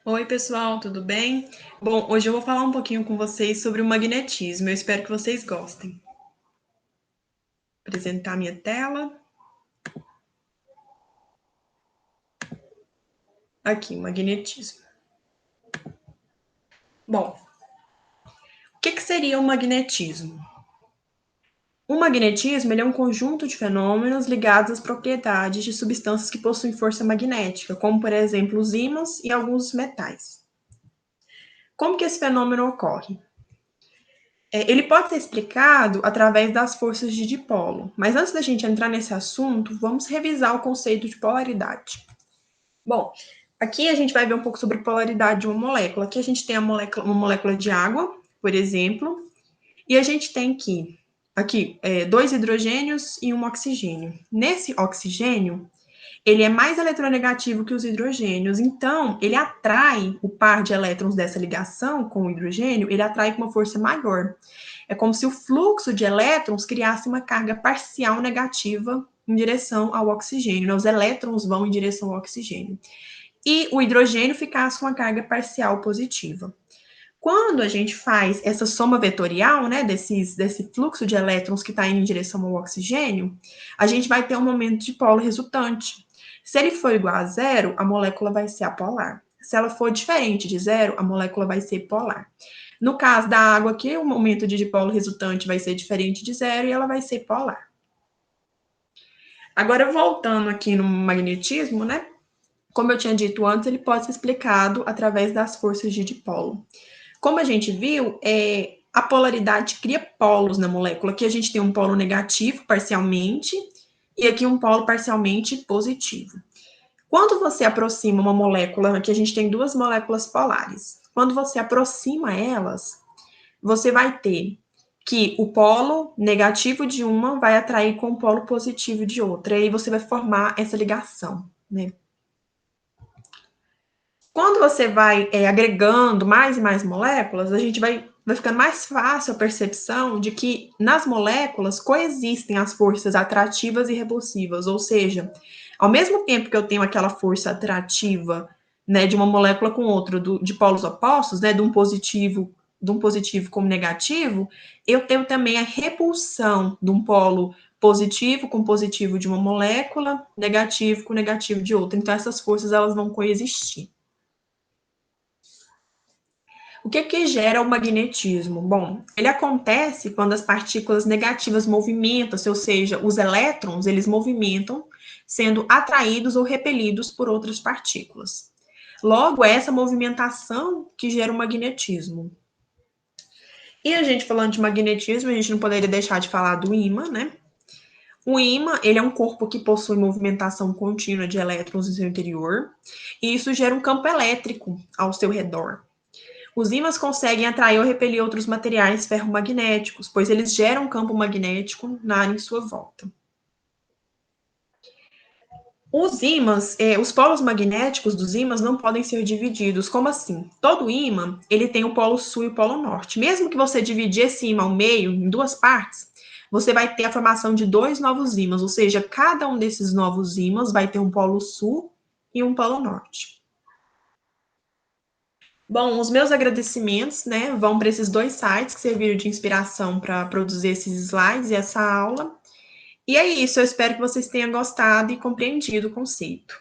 Oi, pessoal, tudo bem? Bom, hoje eu vou falar um pouquinho com vocês sobre o magnetismo. Eu espero que vocês gostem. Vou apresentar minha tela. Aqui, magnetismo. Bom, o que seria o magnetismo? O magnetismo ele é um conjunto de fenômenos ligados às propriedades de substâncias que possuem força magnética, como, por exemplo, os ímãs e alguns metais. Como que esse fenômeno ocorre? Ele pode ser explicado através das forças de dipolo, mas antes da gente entrar nesse assunto, vamos revisar o conceito de polaridade. Bom, aqui a gente vai ver um pouco sobre polaridade de uma molécula. Aqui a gente tem uma molécula de água, por exemplo, e a gente tem aqui dois hidrogênios e um oxigênio. Nesse oxigênio, ele é mais eletronegativo que os hidrogênios, então ele atrai o par de elétrons dessa ligação com o hidrogênio, ele atrai com uma força maior. É como se o fluxo de elétrons criasse uma carga parcial negativa em direção ao oxigênio, né? Os elétrons vão em direção ao oxigênio. E o hidrogênio ficasse com uma carga parcial positiva. Quando a gente faz essa soma vetorial, né, desse fluxo de elétrons que está indo em direção ao oxigênio, a gente vai ter um momento de polo resultante. Se ele for igual a zero, a molécula vai ser apolar. Se ela for diferente de zero, a molécula vai ser polar. No caso da água aqui, o momento de dipolo resultante vai ser diferente de zero e ela vai ser polar. Agora, voltando aqui no magnetismo, né? Como eu tinha dito antes, ele pode ser explicado através das forças de dipolo. Como a gente viu, a polaridade cria polos na molécula. Aqui a gente tem um polo negativo, parcialmente, e aqui um polo parcialmente positivo. Quando você aproxima uma molécula, aqui a gente tem duas moléculas polares. Quando você aproxima elas, você vai ter que o polo negativo de uma vai atrair com o polo positivo de outra. E aí você vai formar essa ligação, né? Quando você vai agregando mais e mais moléculas, a gente vai ficando mais fácil a percepção de que nas moléculas coexistem as forças atrativas e repulsivas, ou seja, ao mesmo tempo que eu tenho aquela força atrativa, né, de uma molécula com outra, de polos opostos, né, de um positivo como negativo, eu tenho também a repulsão de um polo positivo com positivo de uma molécula, negativo com negativo de outra. Então essas forças elas vão coexistir. O que gera o magnetismo? Bom, ele acontece quando as partículas negativas movimentam-se, ou seja, os elétrons, eles movimentam, sendo atraídos ou repelidos por outras partículas. Logo, é essa movimentação que gera o magnetismo. E a gente falando de magnetismo, a gente não poderia deixar de falar do ímã, né? O ímã, ele é um corpo que possui movimentação contínua de elétrons no seu interior, e isso gera um campo elétrico ao seu redor. Os ímãs conseguem atrair ou repelir outros materiais ferromagnéticos, pois eles geram um campo magnético na área em sua volta. Os ímãs, os polos magnéticos dos ímãs não podem ser divididos. Como assim? Todo ímã, ele tem o polo sul e o polo norte. Mesmo que você dividir esse ímã ao meio, em duas partes, você vai ter a formação de dois novos ímãs, ou seja, cada um desses novos ímãs vai ter um polo sul e um polo norte. Bom, os meus agradecimentos, né, vão para esses dois sites que serviram de inspiração para produzir esses slides e essa aula. E é isso, eu espero que vocês tenham gostado e compreendido o conceito.